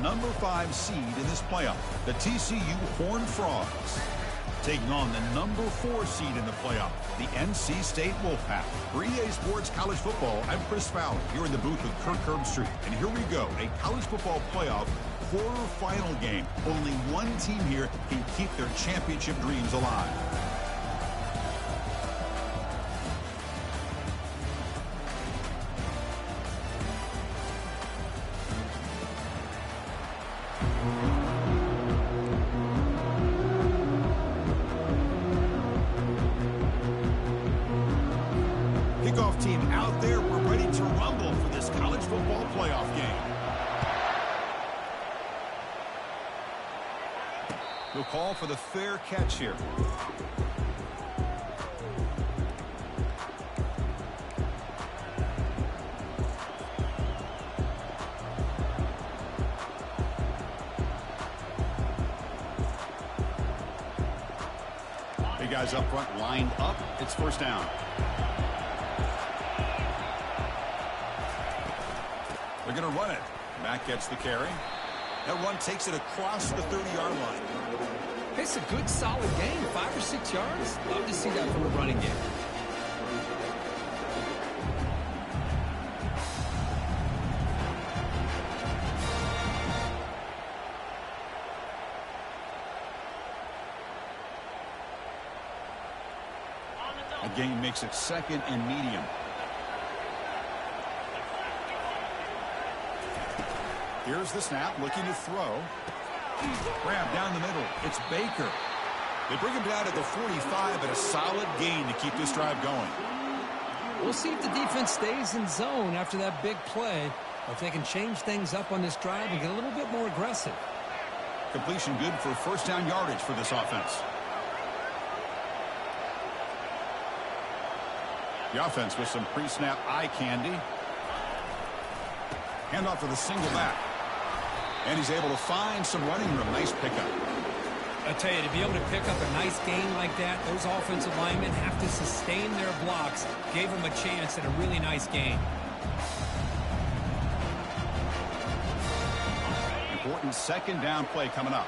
number 5 seed in this playoff, the TCU Horned Frogs, taking on the number 4 seed in the playoff, the NC State Wolfpack. For EA Sports College Football, I'm Chris Fowler here in the booth with Kirk Herbstreit. And here we go, a college football playoff quarterfinal game. Only one team here can keep their championship dreams alive. Kickoff team out there. We're ready to rumble for this college football playoff game. He'll call for the fair catch here. Hey guys up front lined up. It's first down. They're going to run it. Mack gets the carry. That run takes it across the 30-yard line. It's a good, solid game. 5 or 6 yards. Love to see that from a running game. A gain makes it second and medium. Here's the snap, looking to throw. Grab down the middle. It's Baker. They bring him down at the 45, but a solid gain to keep this drive going. We'll see if the defense stays in zone after that big play, or if they can change things up on this drive and get a little bit more aggressive. Completion good for first down yardage for this offense. The offense with some pre-snap eye candy. Handoff to the single back. And he's able to find some running room. Nice pickup. I tell you, to be able to pick up a nice gain like that, those offensive linemen have to sustain their blocks. Gave them a chance at a really nice gain. Important second down play coming up.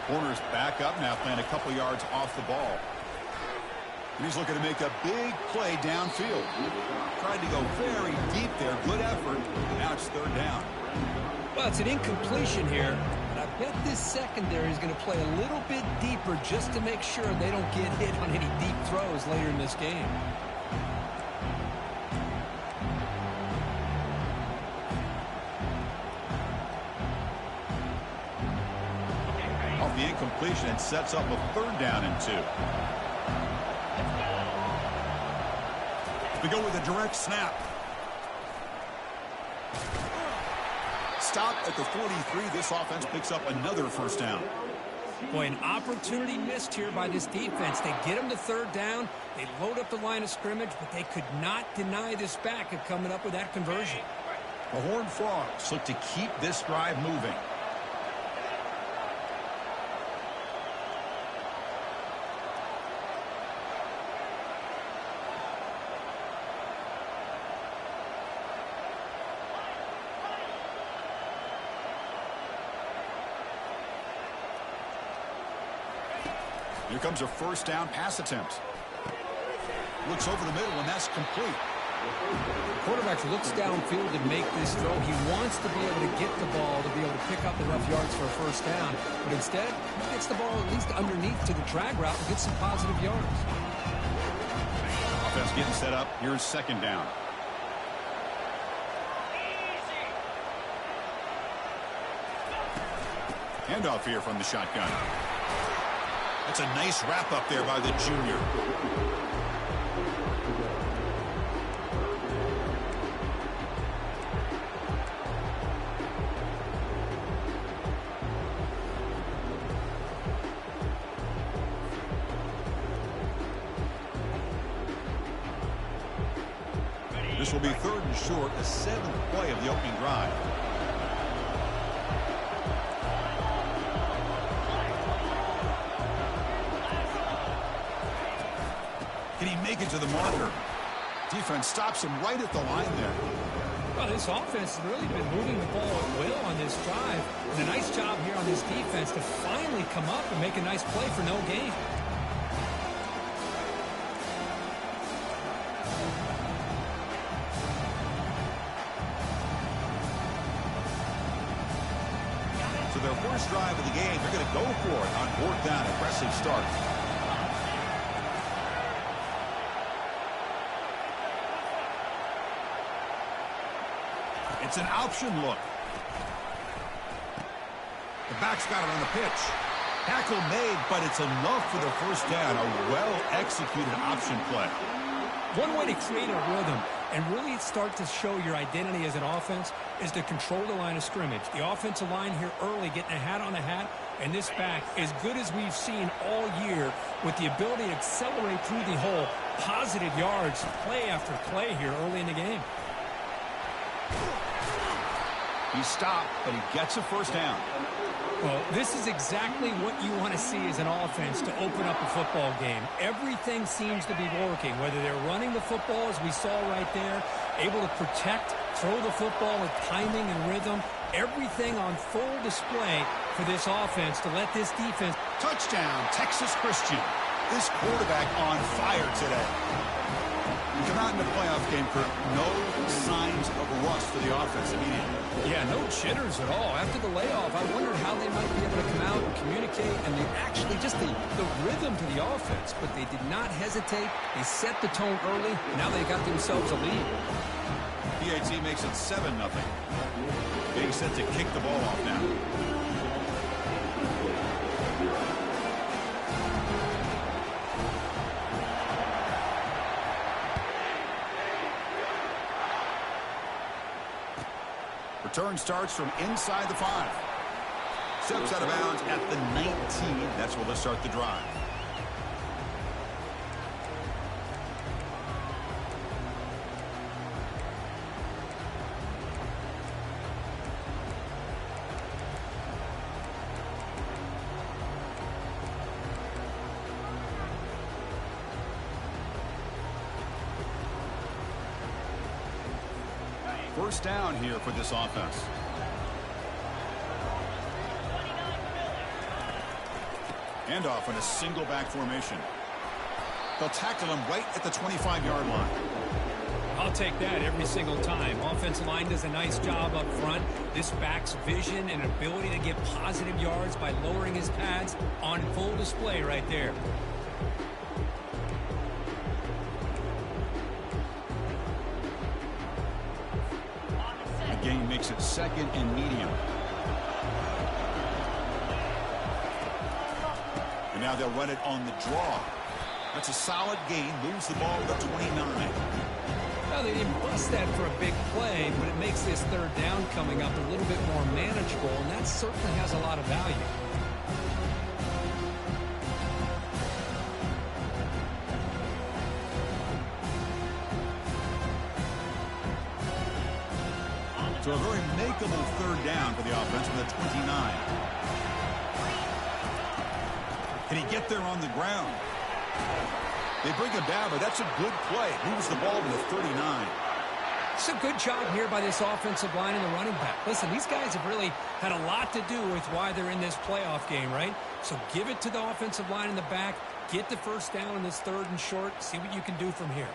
Corner's back up now, playing a couple yards off the ball. And he's looking to make a big play downfield. Tried to go very deep there. Good effort. Now it's third down. Well, it's an incompletion here. But I bet this secondary is going to play a little bit deeper just to make sure they don't get hit on any deep throws later in this game. Off the incompletion, it sets up a third down and 2. We go with a direct snap. Stop at the 43. This offense picks up another first down. Boy, an opportunity missed here by this defense. They get them to third down. They load up the line of scrimmage, but they could not deny this back of coming up with that conversion. The Horned Frogs look to keep this drive moving. Here comes a first down pass attempt. Looks over the middle, and that's complete. The quarterback looks downfield to make this throw. He wants to be able to get the ball to be able to pick up enough yards for a first down. But instead, he gets the ball at least underneath to the drag route and gets some positive yards. Offense getting set up. Here's second down. Handoff here from the shotgun. That's a nice wrap up there by the junior. This will be third and short, the 7th play of the opening drive. Can he make it to the marker? Defense stops him right at the line there. Well, this offense has really been moving the ball at will on this drive. And a nice job here on this defense to finally come up and make a nice play for no gain. So their first drive of the game, they're going to go for it on fourth down. Aggressive start. It's an option look. The back's got it on the pitch. Tackle made, but it's enough for the first down. A well-executed option play. One way to create a rhythm and really start to show your identity as an offense is to control the line of scrimmage. The offensive line here early getting a hat on a hat, and this back, as good as we've seen all year, with the ability to accelerate through the hole, positive yards, play after play here early in the game. He stopped, but he gets a first down. Well, this is exactly what you want to see as an offense to open up a football game. Everything seems to be working, whether they're running the football, as we saw right there, able to protect, throw the football with timing and rhythm, everything on full display for this offense to let this defense. Touchdown, Texas Christian. This quarterback on fire today. You come out in the playoff game, Kirk, no signs of rust for the offense immediately. Yeah, no jitters at all. After the layoff, I wondered how they might be able to come out and communicate, and they actually just the rhythm to the offense, but they did not hesitate. They set the tone early, and now they got themselves a lead. PAT makes it 7-0. Getting set to kick the ball off now. Return starts from inside the 5. Steps out of bounds at the 19. That's where they'll start the drive. First down here for this offense. Handoff in a single back formation. They'll tackle him right at the 25-yard line. I'll take that every single time. Offensive line does a nice job up front. This back's vision and ability to get positive yards by lowering his pads on full display right there. Gain makes it second and medium. And now they'll run it on the draw. That's a solid gain. Moves the ball to the 29. Well, they didn't bust that for a big play, but it makes this third down coming up a little bit more manageable, and that certainly has a lot of value. So a very makeable third down for the offense with a 29. Can he get there on the ground? They bring him down, but that's a good play. Moves the ball to the 39. It's a good job here by this offensive line and the running back. Listen, these guys have really had a lot to do with why they're in this playoff game, right? So give it to the offensive line in the back. Get the first down in this third and short. See what you can do from here.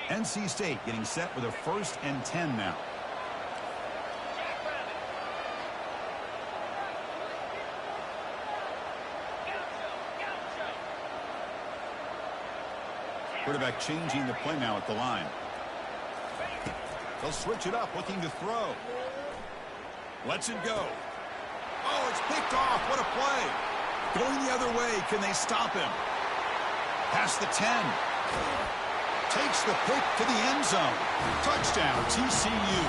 NC State getting set with a 1st and 10 now. Quarterback changing the play now at the line. They'll switch it up, looking to throw. Lets it go. Oh, it's picked off. What a play. Going the other way. Can they stop him? Past the 10. Takes the pick to the end zone. Touchdown, TCU.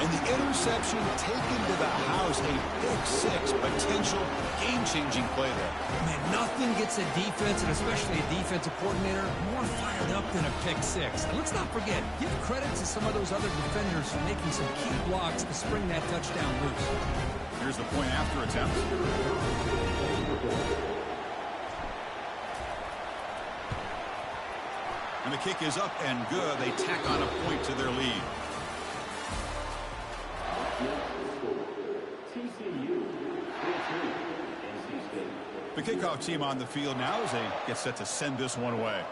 And the interception taken to the house. A pick 6, potential game-changing play there. Man, nothing gets a defense, and especially a defensive coordinator, more fired up than a pick 6. And let's not forget, give credit to some of those other defenders for making some key blocks to spring that touchdown loose. Here's the point after attempt. And the kick is up and good. They tack on a point to their lead. The kickoff team on the field now as they get set to send this one away.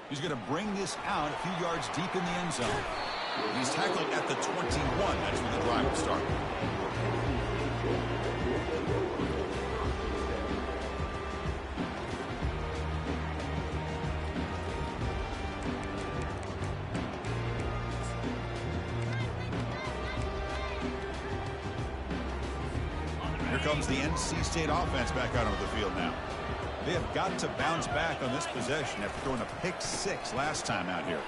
He's going to bring this out a few yards deep in the end zone. He's tackled at the 21. That's where the drive will start. Here comes the NC State offense back out onto the field now. They have got to bounce back on this possession after throwing a pick six last time out here.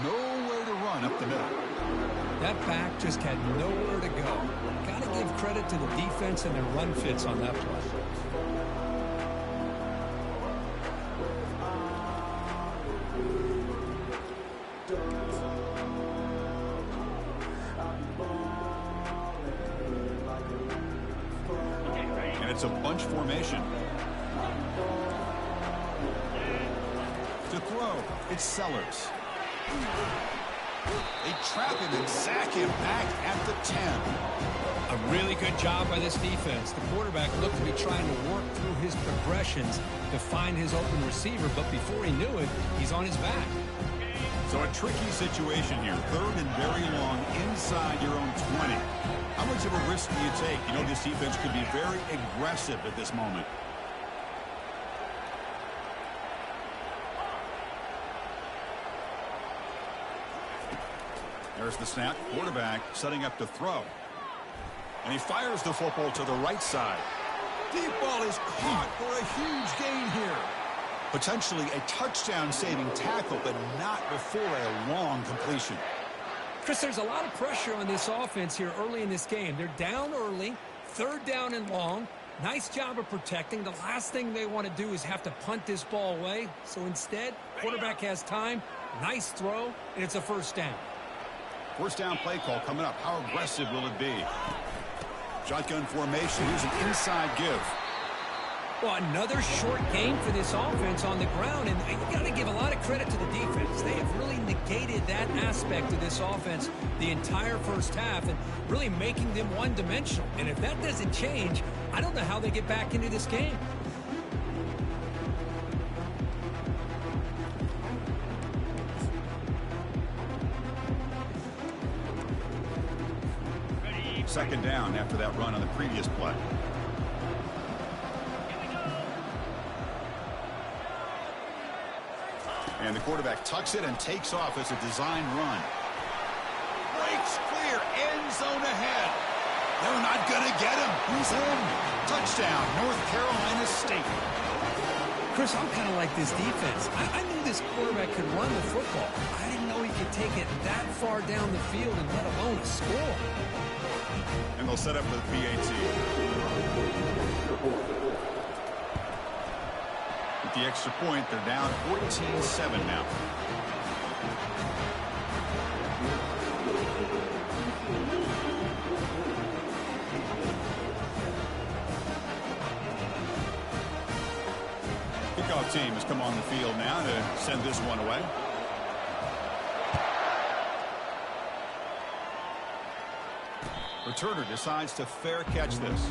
Nowhere to run up the middle. That back just had nowhere to go. Got to give credit to the defense and their run fits on that play. And it's a bunch formation. To throw, it's Sellers. They trap him and sack him back at the 10. A really good job by this defense. The quarterback looked to be trying to work through his progressions to find his open receiver, but before he knew it, he's on his back. So a tricky situation here. Third and very long inside your own 20. How much of a risk do you take? You know, this defense could be very aggressive at this moment. There's the snap. Quarterback setting up to throw. And he fires the football to the right side. Deep ball is caught for a huge gain here. Potentially a touchdown-saving tackle, but not before a long completion. Chris, there's a lot of pressure on this offense here early in this game. They're down early, third down and long. Nice job of protecting. The last thing they want to do is have to punt this ball away. So instead, quarterback has time, nice throw, and it's a first down. First down play call coming up. How aggressive will it be? Shotgun formation. Here's an inside give. Well, another short game for this offense on the ground, and you got to give a lot of credit to the defense. They have really negated that aspect of this offense the entire first half and really making them one-dimensional. And if that doesn't change, I don't know how they get back into this game. Second down after that run on the previous play. And the quarterback tucks it and takes off as a design run. Breaks clear, end zone ahead. They're not going to get him. He's in. Touchdown, North Carolina State. Chris, I'm kind of like this defense. I knew this quarterback could run the football. I didn't know he could take it that far down the field and let alone a score. And they'll set up with PAT. With the extra point, they're down 14-7 now. Kickoff team has come on the field now to send this one away. Returner decides to fair catch this.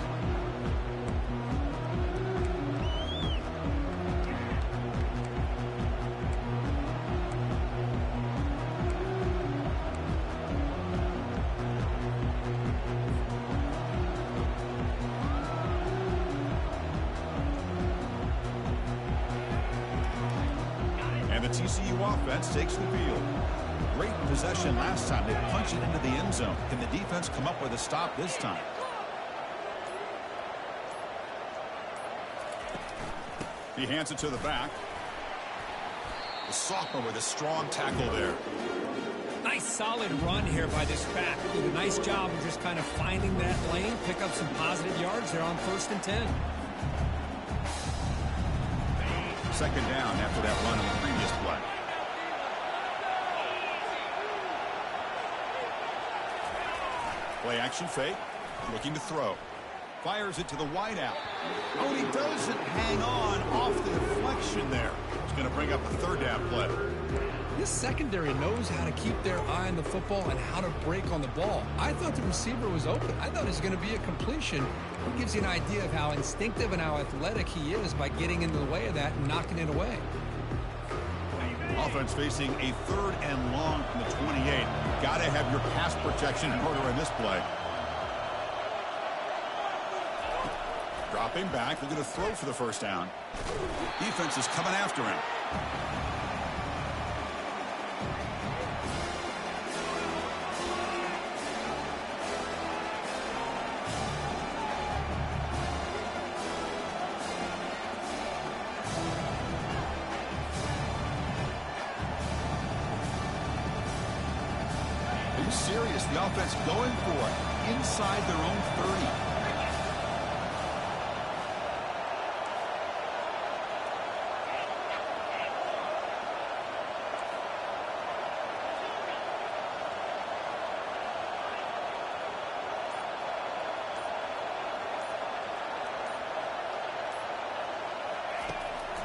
And the TCU offense takes the field. Great possession last time. They punched it into the end zone. Can the defense come up with a stop this time? He hands it to the back. The sophomore with a strong tackle there. Nice solid run here by this back. Did a nice job of just kind of finding that lane, pick up some positive yards there on 1st and 10. Second down after that run on the previous play. Play action fake. Looking to throw. Fires it to the wide out. Oh, and he doesn't hang on off the deflection there. It's going to bring up a third down play. This secondary knows how to keep their eye on the football and how to break on the ball. I thought the receiver was open. I thought it was going to be a completion. It gives you an idea of how instinctive and how athletic he is by getting into the way of that and knocking it away. Offense facing a 3rd and long from the 28. Got to have your pass protection in order in this play. Dropping back, looking to throw for the first down. Defense is coming after him. Are you serious? The offense going for it inside their own 30.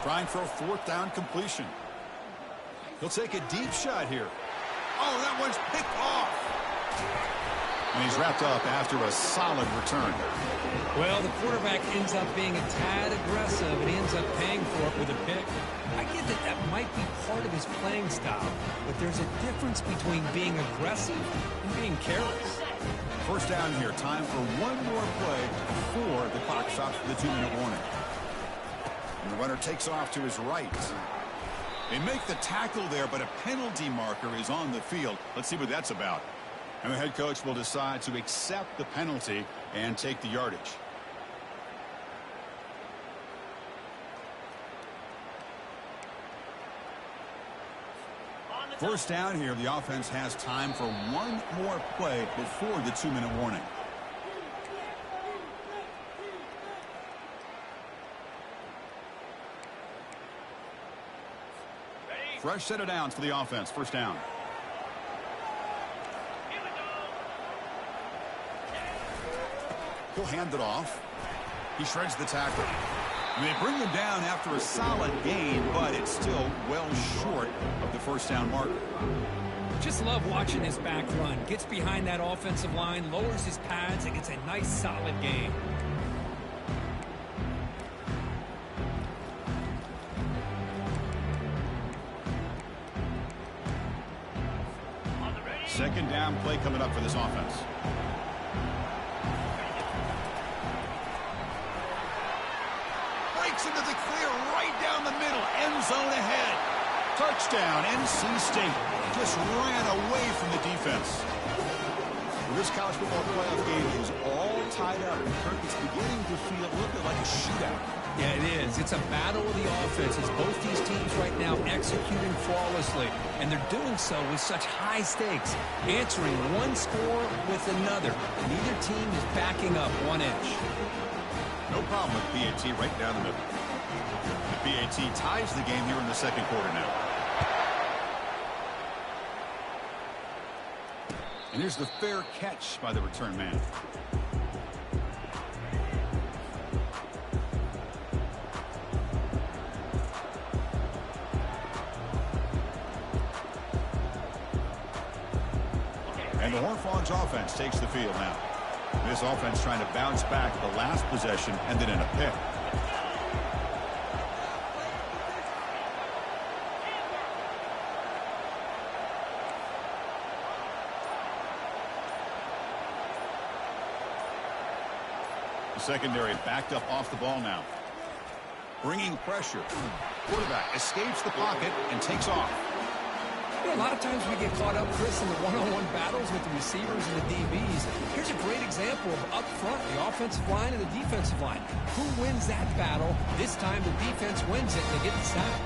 Trying for a 4th down completion. He'll take a deep shot here. Oh, that one's picked off. And he's wrapped up after a solid return. Well, the quarterback ends up being a tad aggressive, and he ends up paying for it with a pick. I get that that might be part of his playing style, but there's a difference between being aggressive and being careless. First down here. Time for one more play before the clock stops for the 2-minute warning. And the runner takes off to his right. They make the tackle there, but a penalty marker is on the field. Let's see what that's about. And the head coach will decide to accept the penalty and take the yardage. First down here, the offense has time for one more play before the 2-minute warning. Fresh set of downs for the offense. First down. He'll hand it off. He shreds the tackle. And they bring him down after a solid gain, but it's still well short of the first down marker. Just love watching his back run. Gets behind that offensive line, lowers his pads, and gets a nice solid gain. Second down play coming up for this offense. Breaks into the clear right down the middle. End zone ahead. Touchdown, NC State. Just ran away from the defense. This college football playoff game is all tied up. Kirk, it's beginning to feel a little bit like a shootout. Yeah, it is. It's a battle of the offenses. Both these teams right now executing flawlessly, and they're doing so with such high stakes, answering one score with another. Neither team is backing up 1 inch. No problem with BAT right down the middle. The BAT ties the game here in the second quarter now. And here's the fair catch by the return man. And the Horned Frogs offense takes the field now. This offense trying to bounce back the last possession, ended in a pick. The secondary backed up off the ball now. Bringing pressure. Quarterback escapes the pocket and takes off. You know, a lot of times we get caught up, Chris, in the one-on-one battles with the receivers and the DBs. Here's a great example of up front, the offensive line and the defensive line. Who wins that battle? This time the defense wins it and they get the sack.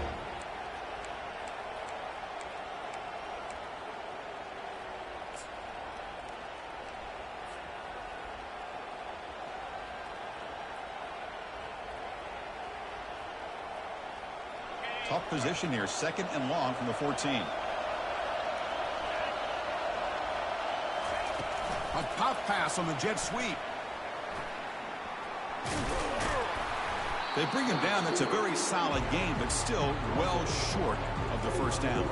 Tough position here, 2nd and long from the 14. A pop pass on the jet sweep. They bring him down. That's a very solid game, but still well short of the first down.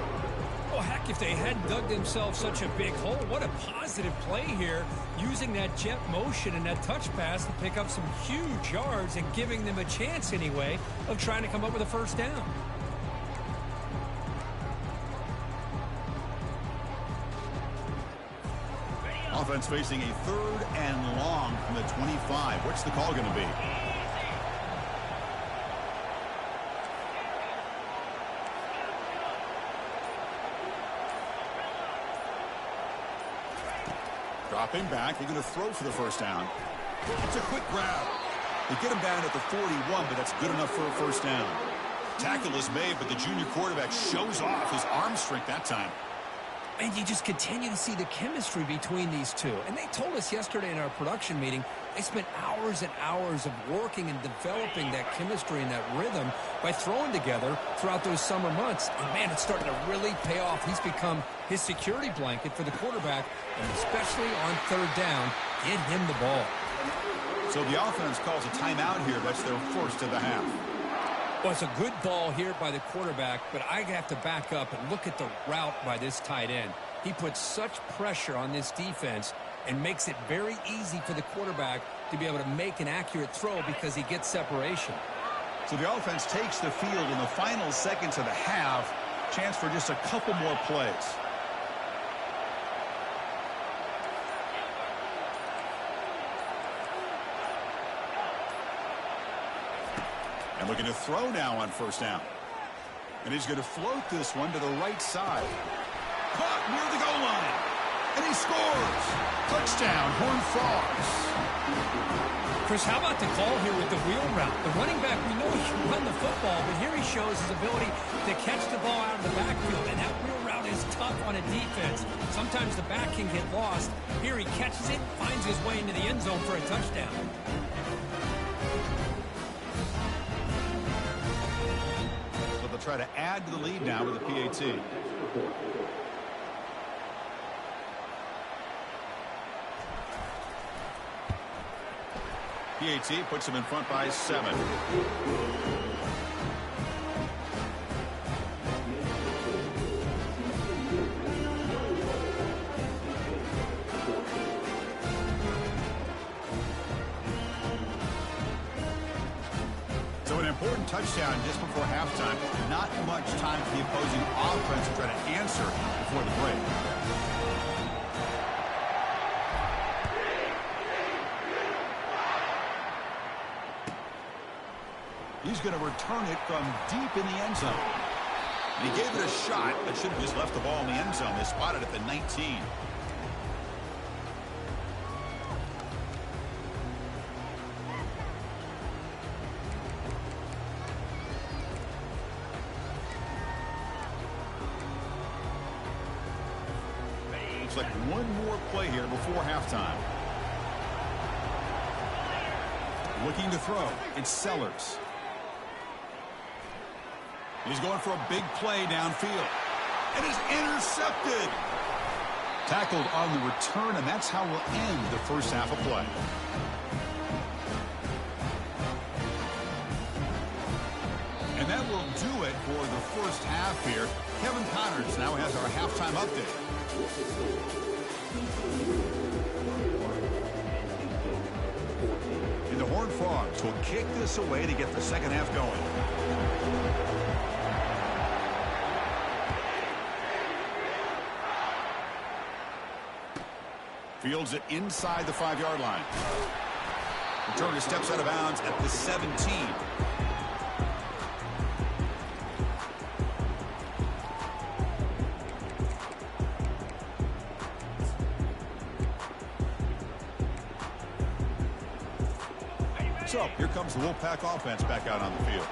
Well, heck, if they hadn't dug themselves such a big hole, what a positive play here, using that jet motion and that touch pass to pick up some huge yards and giving them a chance anyway of trying to come up with a first down. Offense facing a 3rd and long from the 25. What's the call going to be? Dropping back. They're going to throw for the first down. It's a quick grab. They get him down at the 41, but that's good enough for a first down. Tackle is made, but the junior quarterback shows off his arm strength that time. And you just continue to see the chemistry between these two. And they told us yesterday in our production meeting, they spent hours and hours of working and developing that chemistry and that rhythm by throwing together throughout those summer months. And, man, it's starting to really pay off. He's become his security blanket for the quarterback, and especially on 3rd down, get him the ball. So the offense calls a timeout here. That's their first of the half. Well, it's a good ball here by the quarterback, but I have to back up and look at the route by this tight end. He puts such pressure on this defense and makes it very easy for the quarterback to be able to make an accurate throw because he gets separation. So the offense takes the field in the final seconds of the half. Chance for just a couple more plays. And looking to throw now on first down. And he's going to float this one to the right side. Caught near the goal line. And he scores. Touchdown, Horned Frogs. Chris, how about the call here with the wheel route? The running back, we know he can run the football, but here he shows his ability to catch the ball out of the backfield. And that wheel route is tough on a defense. Sometimes the back can get lost. Here he catches it, finds his way into the end zone for a touchdown. Try to add to the lead now with the PAT. PAT puts him in front by 7. Touchdown just before halftime. Not much time for the opposing offense to try to answer before the break. He's going to return it from deep in the end zone. And he gave it a shot, but should have just left the ball in the end zone. They spotted at the 19. Like one more play here before halftime. Looking to throw. It's Sellers. He's going for a big play downfield. It is intercepted. Tackled on the return, and that's how we'll end the first half of play. And that will do it for the first half here. Kevin Connors now has our halftime update. And the Horned Frogs will kick this away to get the second half going. Fields it inside the 5-yard line. Returner steps out of bounds at the 17. So here comes the Wolfpack offense back out on the field.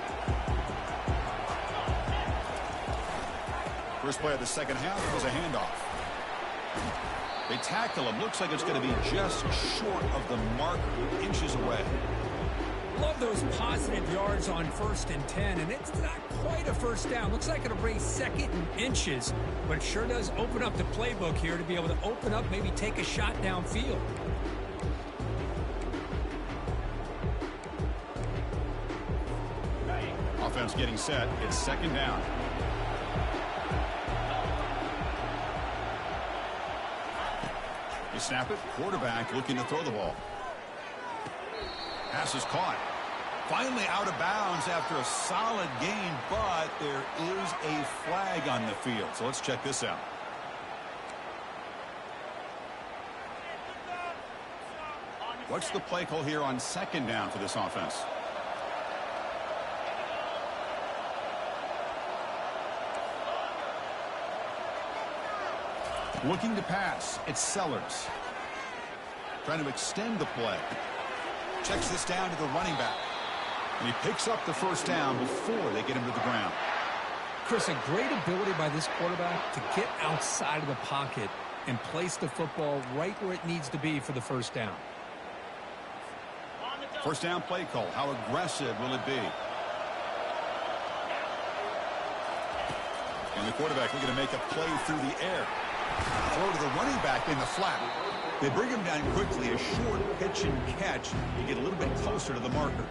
First play of the second half was a handoff. They tackle him. Looks like it's going to be just short of the mark, inches away. Love those positive yards on 1st and 10, and it's not quite a first down. Looks like it'll bring 2nd and inches, but it sure does open up the playbook here to be able to open up, maybe take a shot downfield. Offense getting set. It's 2nd down. You snap it. Quarterback looking to throw the ball. Pass is caught. Finally out of bounds after a solid gain, but there is a flag on the field. So let's check this out. What's the play call here on 2nd down for this offense? Looking to pass. It's Sellers. Trying to extend the play. Checks this down to the running back. And he picks up the 1st down before they get him to the ground. Chris, a great ability by this quarterback to get outside of the pocket and place the football right where it needs to be for the 1st down. 1st down play call. How aggressive will it be? And the quarterback looking to make a play through the air. Throw to the running back in the flat. They bring him down quickly. A short pitch and catch. You get a little bit closer to the marker.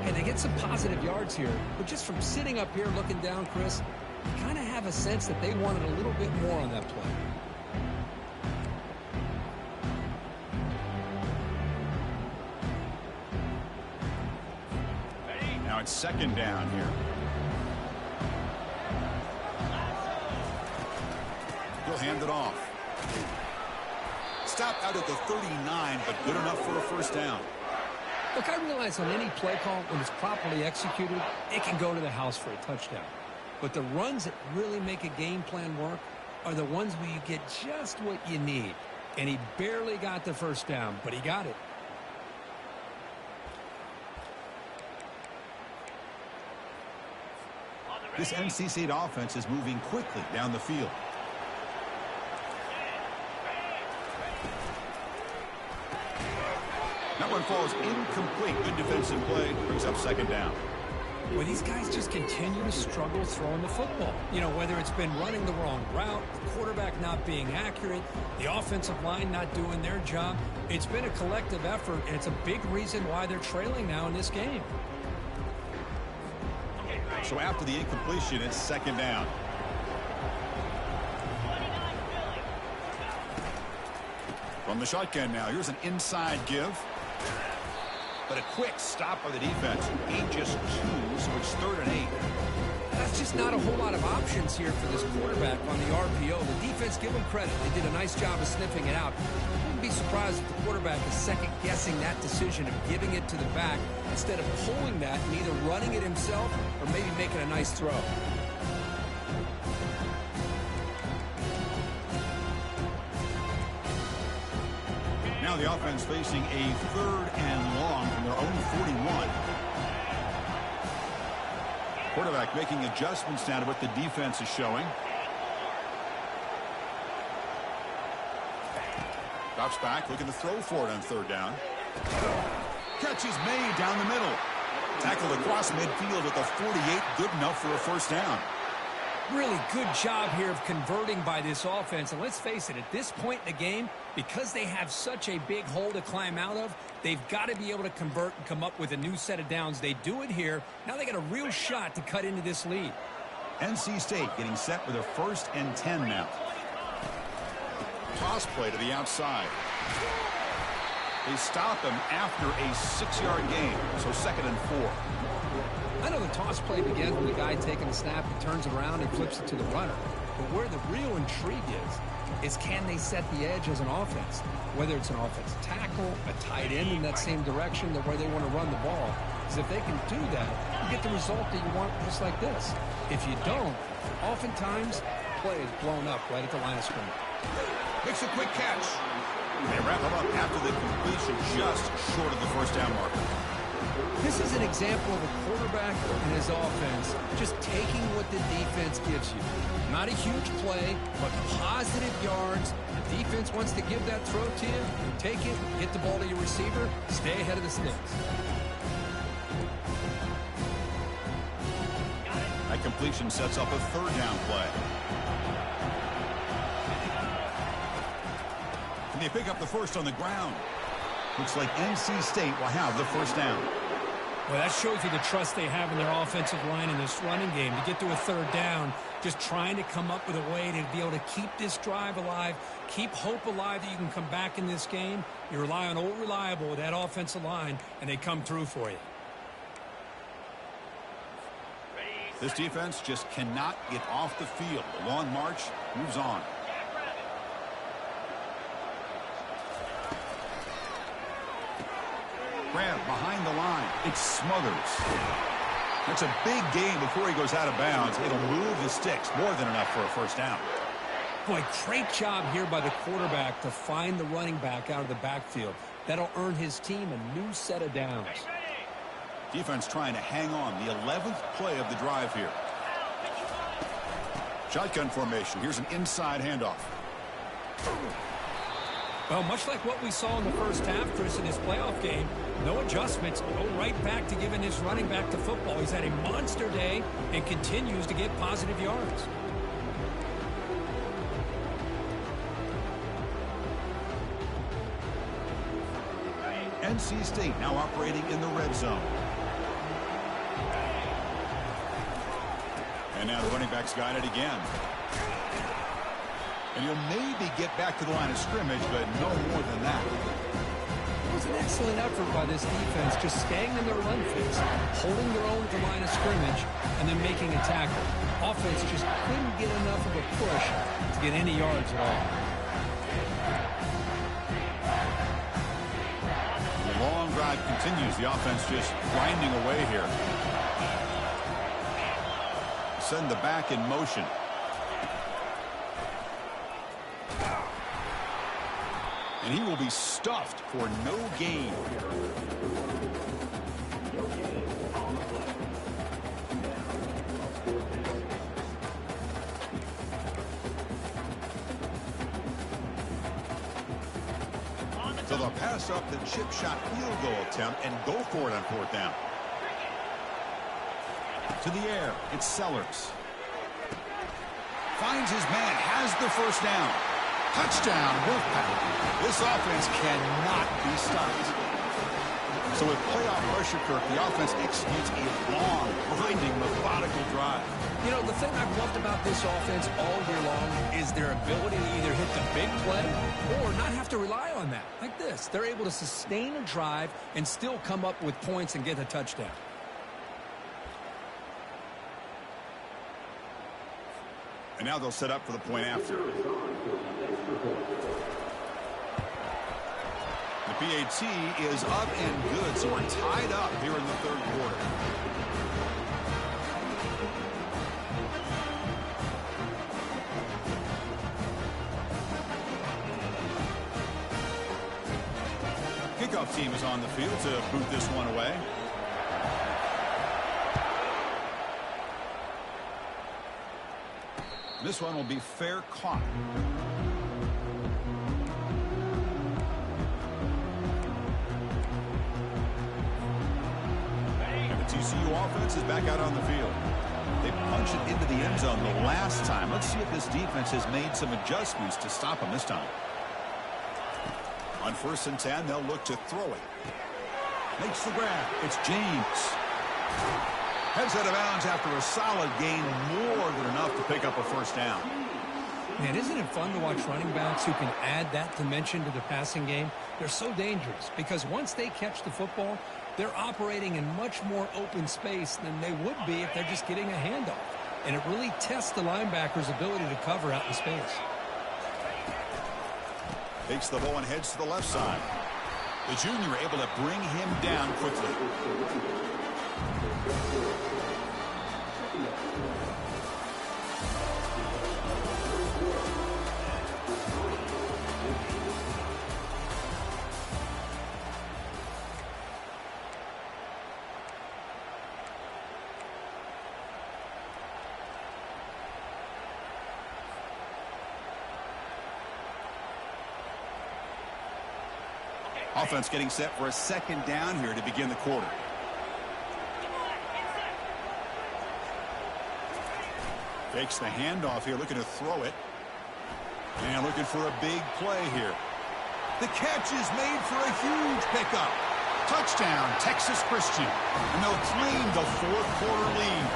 And they get some positive yards here. But just from sitting up here looking down, Chris, you kind of have a sense that they wanted a little bit more on that play. Now it's 2nd down here. He'll hand it off. Stopped out at the 39, but good enough for a 1st down. Look, I realize on any play call, when it's properly executed, it can go to the house for a touchdown. But the runs that really make a game plan work are the ones where you get just what you need. And he barely got the 1st down, but he got it. This NC State offense is moving quickly down the field. That one falls incomplete. Good defensive play. Brings up 2nd down. Well, these guys just continue to struggle throwing the football. You know, whether it's been running the wrong route, the quarterback not being accurate, the offensive line not doing their job. It's been a collective effort, and it's a big reason why they're trailing now in this game. So after the incompletion, it's 2nd down. From the shotgun now, here's an inside give. But a quick stop by the defense. Gain just 2, so it's 3rd and 8. That's just not a whole lot of options here for this quarterback on the RPO. The defense, give them credit. They did a nice job of sniffing it out. I wouldn't be surprised if the quarterback is second-guessing that decision of giving it to the back instead of pulling that and either running it himself or maybe making a nice throw. Now the offense facing a 3rd and long from their own 41. Quarterback making adjustments now to what the defense is showing. Drops back, looking to throw for it on 3rd down. Catch is made down the middle. Tackled across midfield at the 48, good enough for a 1st down. Really good job here of converting by this offense. And let's face it, at this point in the game, because they have such a big hole to climb out of, they've got to be able to convert and come up with a new set of downs. They do it here. Now they got a real shot to cut into this lead. NC State getting set with their 1st and 10 now. Toss play to the outside. They stop him after a 6-yard gain, so 2nd and 4. I know the toss play begins with the guy taking the snap and turns around and flips it to the runner. But where the real intrigue is can they set the edge as an offense? Whether it's an offensive tackle, a tight end in that same direction, where they want to run the ball. Because if they can do that, you get the result that you want just like this. If you don't, oftentimes, play is blown up right at the line of scrimmage. Makes a quick catch. They wrap him up after the completion, just short of the 1st down marker. This is an example of a quarterback and his offense just taking what the defense gives you. Not a huge play, but positive yards. The defense wants to give that throw to you. You take it, get the ball to your receiver, stay ahead of the sticks. That completion sets up a third down play. Can they pick up the first on the ground? Looks like NC State will have the first down. Well, that shows you the trust they have in their offensive line in this running game. To get to a third down, just trying to come up with a way to be able to keep this drive alive, keep hope alive that you can come back in this game. You rely on Old Reliable with that offensive line, and they come through for you. This defense just cannot get off the field. The long march moves on. Grab behind the line. It smothers. That's a big gain before he goes out of bounds. It'll move the sticks. More than enough for a first down. Boy, great job here by the quarterback to find the running back out of the backfield. That'll earn his team a new set of downs. Defense trying to hang on. The 11th play of the drive here. Shotgun formation. Here's an inside handoff. Well, much like what we saw in the first half, Chris, in his playoff game, no adjustments. Go right back to giving his running back to football. He's had a monster day and continues to get positive yards. NC State now operating in the red zone. And now the running back's got it again. And you'll maybe get back to the line of scrimmage, but no more than that. It was an excellent effort by this defense, just staying in their run phase, holding their own at the line of scrimmage, and then making a tackle. Offense just couldn't get enough of a push to get any yards at all. The long drive continues. The offense just grinding away here. Send the back in motion. And he will be stuffed for no gain. So they'll pass up the chip shot field goal attempt and go for it on fourth down. To the air, it's Sellers. Finds his man, has the first down. Touchdown, Wolfpack. This offense cannot be stopped. So with playoff pressure, Kirk, the offense executes a long, grinding, methodical drive. You know, the thing I've loved about this offense all year long is their ability to either hit the big play or not have to rely on that. Like this. They're able to sustain a drive and still come up with points and get a touchdown. And now they'll set up for the point after. The PAT is up and good, so we're tied up here in the third quarter. Kickoff team is on the field to boot this one away. This one will be fair caught. And the TCU offense is back out on the field. They punched it into the end zone the last time. Let's see if this defense has made some adjustments to stop them this time. On 1st and 10, they'll look to throw it. Makes the grab. It's James. Heads out of bounds after a solid gain, more than enough to pick up a first down. Man, isn't it fun to watch running backs who can add that dimension to the passing game? They're so dangerous because once they catch the football, they're operating in much more open space than they would be if they're just getting a handoff. And it really tests the linebacker's ability to cover out in space. Takes the ball and heads to the left side. The junior able to bring him down quickly. Offense getting set for a second down here to begin the quarter. Fakes the handoff here, looking to throw it. And looking for a big play here. The catch is made for a huge pickup. Touchdown, Texas Christian. And they'll claim the fourth-quarter lead.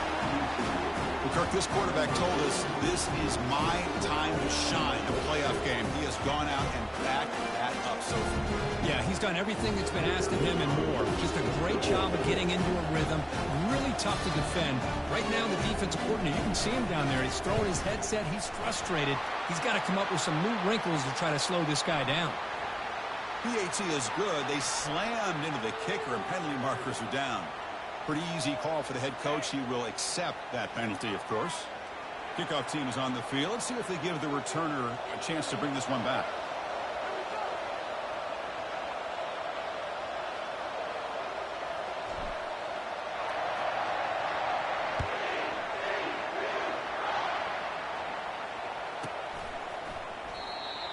Well, Kirk, this quarterback told us this is my time to shine, a playoff game. He has gone out and backed that up so far. Yeah, he's done everything that's been asked of him and more. Just a great job of getting into a rhythm. Really tough to defend. Right now, the defensive coordinator, you can see him down there. He's throwing his headset. He's frustrated. He's got to come up with some new wrinkles to try to slow this guy down. PAT is good. They slammed into the kicker, and penalty markers are down. Pretty easy call for the head coach. He will accept that penalty, of course. Kickoff team is on the field. Let's see if they give the returner a chance to bring this one back.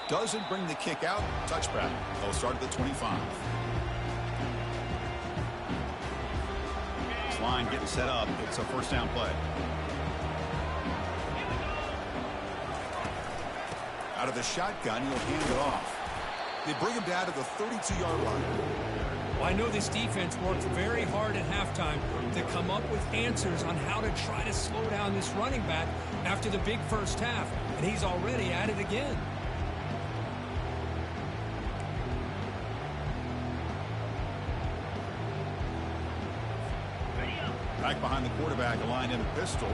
Doesn't bring the kick out. Touchback. They'll start at the 25. This line getting set up. It's a first down play. Out of the shotgun, he'll hand it off. They bring him down to the 32-yard line. Well, I know this defense worked very hard at halftime to come up with answers on how to try to slow down this running back after the big first half, and he's already at it again. Back behind the quarterback, aligned in a pistol.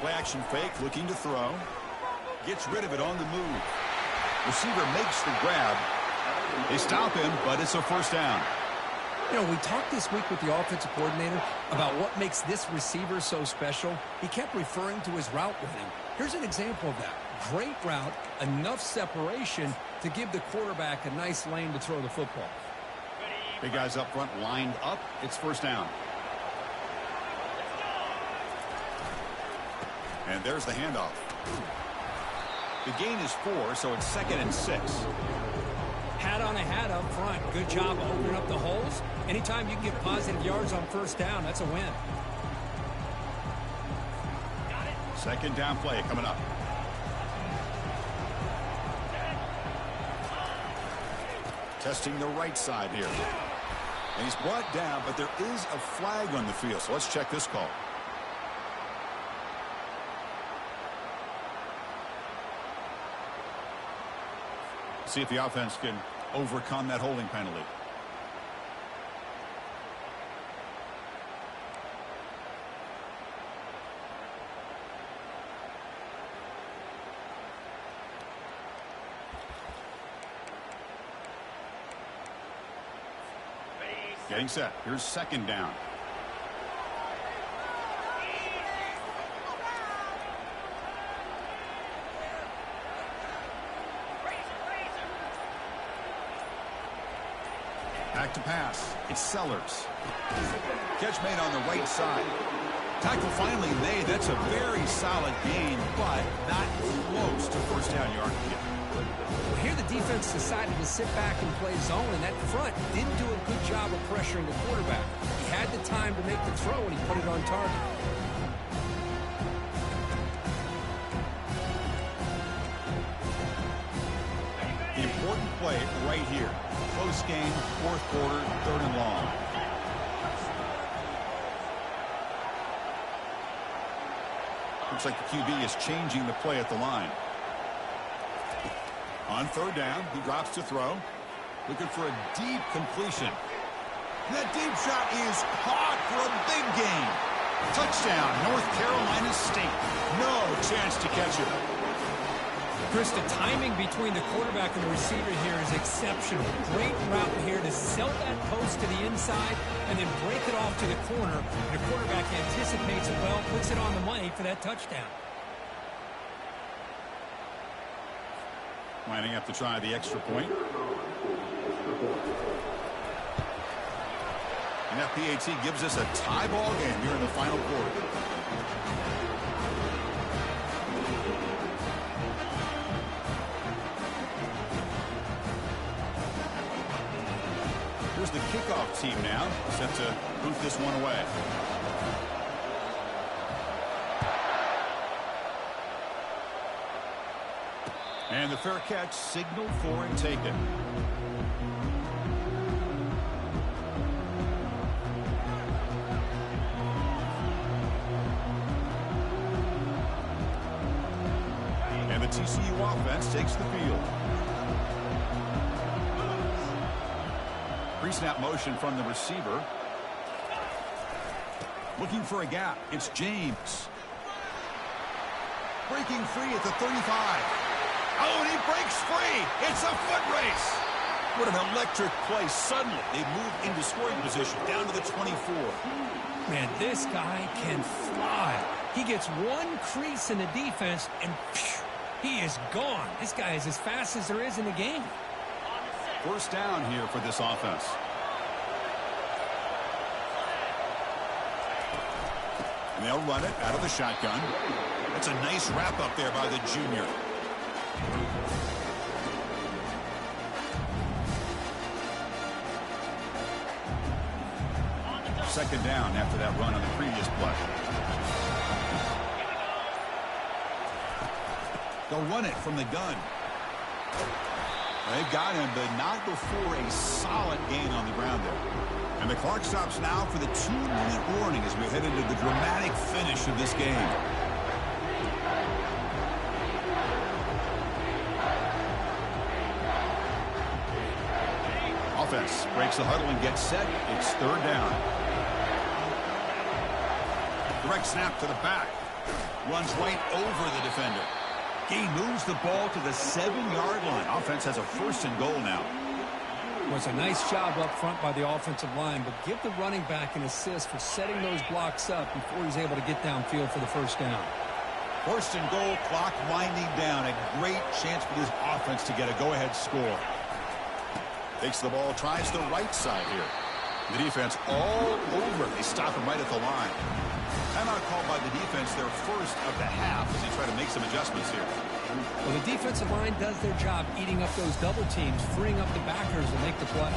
Play action fake, looking to throw. Gets rid of it on the move. Receiver makes the grab. They stop him, but it's a first down. You know, we talked this week with the offensive coordinator about what makes this receiver so special. He kept referring to his route running. Here's an example of that. Great route, enough separation to give the quarterback a nice lane to throw the football. Big guys up front lined up. It's first down. And there's the handoff. The gain is 4, so it's 2nd and 6. Hat on a hat up front. Good job of opening up the holes. Anytime you can get positive yards on first down, that's a win. Second down play coming up. Testing the right side here. And he's brought down, but there is a flag on the field. So let's check this call. See if the offense can overcome that holding penalty. Getting set. Here's second down. Back to pass. It's Sellers. Catch made on the right side. Tackle finally made. That's a very solid gain, but not close to first down yard yet. Here the defense decided to sit back and play zone, and that front didn't do a good job of pressuring the quarterback. He had the time to make the throw, and he put it on target. The important play right here. Close game, fourth quarter, 3rd and long. Looks like the QB is changing the play at the line. On 3rd down, he drops to throw. Looking for a deep completion. That deep shot is caught for a big gain. Touchdown, North Carolina State. No chance to catch it. Chris, the timing between the quarterback and the receiver here is exceptional. Great route here to sell that post to the inside and then break it off to the corner. And the quarterback anticipates it well, puts it on the money for that touchdown. Lining up to try the extra point. And that PAT gives us a tie ball game here in the final quarter. Here's the kickoff team now, set to boot this one away. And the fair catch signaled for and taken. And the TCU offense takes the field. Pre-snap motion from the receiver. Looking for a gap. It's James. Breaking free at the 35. Oh, and he breaks free. It's a foot race. What an electric play. Suddenly, they move into scoring position down to the 24. Man, this guy can fly. He gets one crease in the defense, and phew, he is gone. This guy is as fast as there is in the game. First down here for this offense. And they'll run it out of the shotgun. That's a nice wrap up there by the junior. Second down after that run on the previous play. They'll run it from the gun. They've got him, but not before a solid gain on the ground there. And the clock stops now for the 2-minute warning as we head into the dramatic finish of this game. Offense breaks the huddle and gets set. It's third down. Direct snap to the back. Runs right over the defender. He moves the ball to the 7-yard line. Offense has a first and goal now. It was a nice job up front by the offensive line, but give the running back an assist for setting those blocks up before he's able to get downfield for the first down. First and goal, clock winding down. A great chance for this offense to get a go-ahead score. Takes the ball, tries the right side here. The defense all over. They stop him right at the line. Timeout called by the defense, their first of the half, as they try to make some adjustments here. Well, the defensive line does their job eating up those double teams, freeing up the backers to make the play.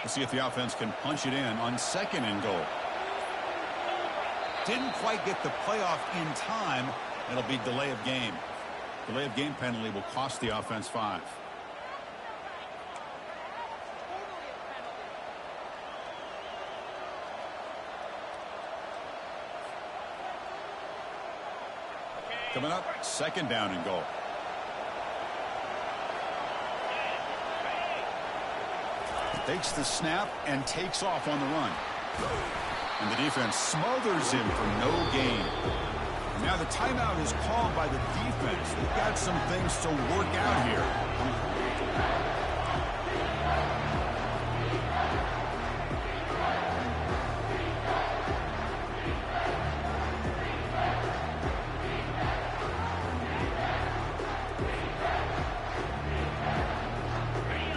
Let's see if the offense can punch it in on second and goal. Didn't quite get the playoff in time. It'll be delay of game. Delay of game penalty will cost the offense 5. Coming up, second down and goal. Takes the snap and takes off on the run. And the defense smothers him for no gain. Now the timeout is called by the defense. They've got some things to work out here.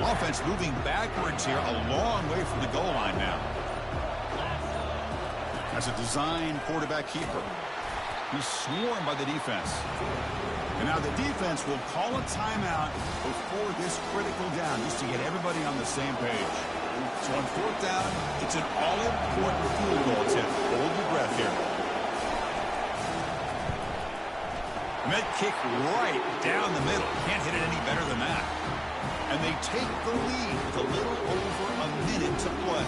Offense moving backwards here, a long way from the goal line now. As a design quarterback keeper. He's swarmed by the defense. And now the defense will call a timeout before this critical down, just to get everybody on the same page. So on fourth down, it's an all-important field goal attempt. Hold your breath here. And that kick right down the middle. Can't hit it any better than that. And they take the lead with a little over a minute to play.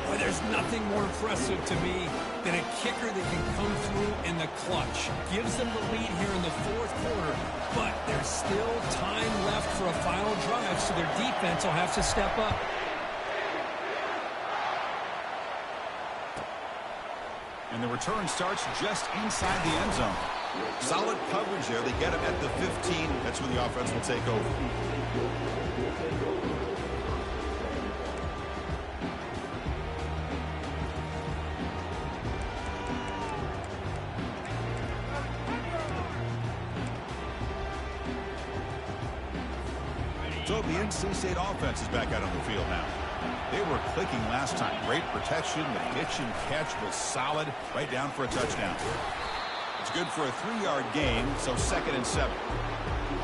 Boy, there's nothing more impressive to me than a kicker that can come through in the clutch. Gives them the lead here in the fourth quarter, but there's still time left for a final drive, so their defense will have to step up. And the return starts just inside the end zone. Solid coverage there. They get him at the 15. That's where the offense will take over. So the NC State offense is back out on the field now. They were clicking last time. Great protection. The pitch and catch was solid. Right down for a touchdown. It's good for a 3-yard gain, so 2nd and 7.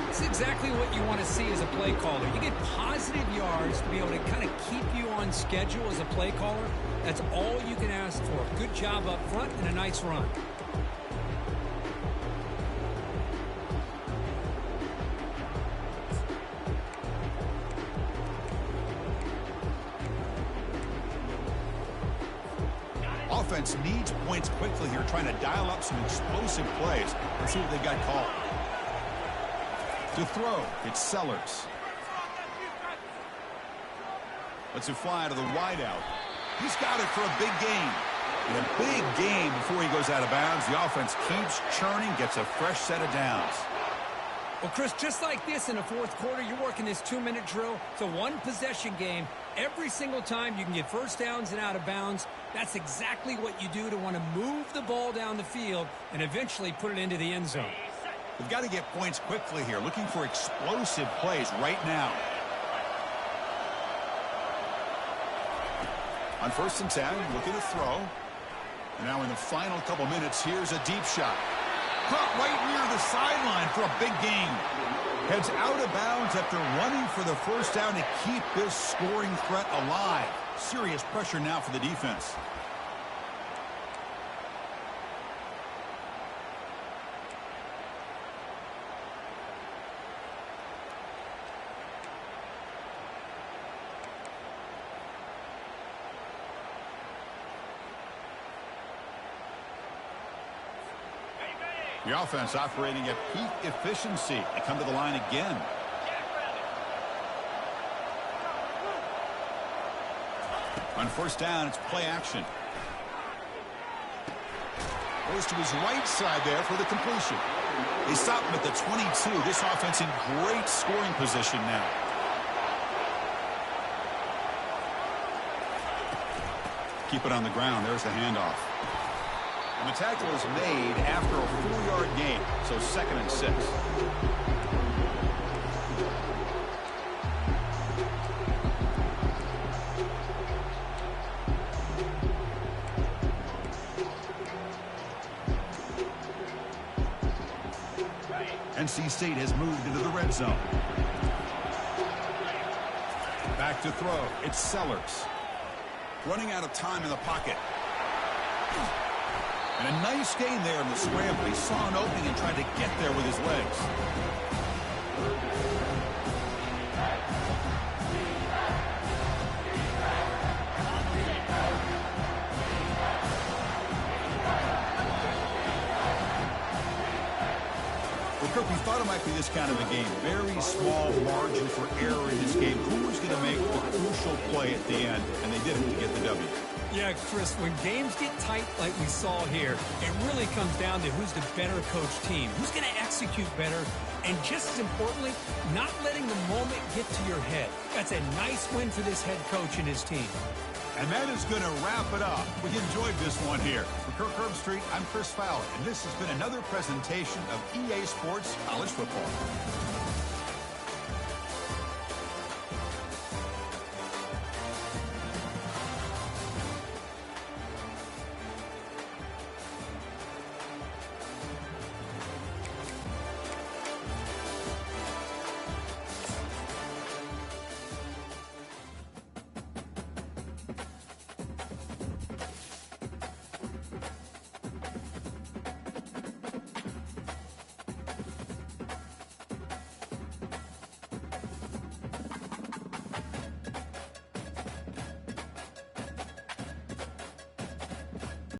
It's exactly what you want to see as a play caller. You get positive yards to be able to kind of keep you on schedule as a play caller. That's all you can ask for. Good job up front and a nice run. Offense needs points quickly here, trying to dial up some explosive plays. Let's see what they got called. To throw, it's Sellers. Lets it fly to the wideout. He's got it for a big gain. And a big gain before he goes out of bounds. The offense keeps churning, gets a fresh set of downs. Well, Chris, just like this in the fourth quarter, you're working this 2-minute drill. It's a one-possession game. Every single time you can get first downs and out of bounds. That's exactly what you do to want to move the ball down the field and eventually put it into the end zone. We've got to get points quickly here, looking for explosive plays right now. On 1st and 10, looking to throw. And now in the final couple minutes, here's a deep shot. Caught right near the sideline for a big gain. Heads out of bounds after running for the first down to keep this scoring threat alive. Serious pressure now for the defense. The offense operating at peak efficiency. They come to the line again. On 1st down, it's play action. Goes to his right side there for the completion. They stop him at the 22. This offense in great scoring position now. Keep it on the ground. There's the handoff. And the tackle is made after a 4-yard gain, so 2nd and 6. NC State has moved into the red zone. Back to throw. It's Sellers. Running out of time in the pocket. And a nice gain there in the scramble. He saw an opening and tried to get there with his legs. Well, Kirk, we thought it might be this kind of a game. Very small margin for error in this game. Who was going to make the crucial play at the end? And they did it to get the W. Yeah, Chris, when games get tight like we saw here, it really comes down to who's the better coached team, who's going to execute better, and just as importantly, not letting the moment get to your head. That's a nice win for this head coach and his team. And that is going to wrap it up. We enjoyed this one here. For Kirk Herbstreit, I'm Chris Fowler, and this has been another presentation of EA Sports College Football.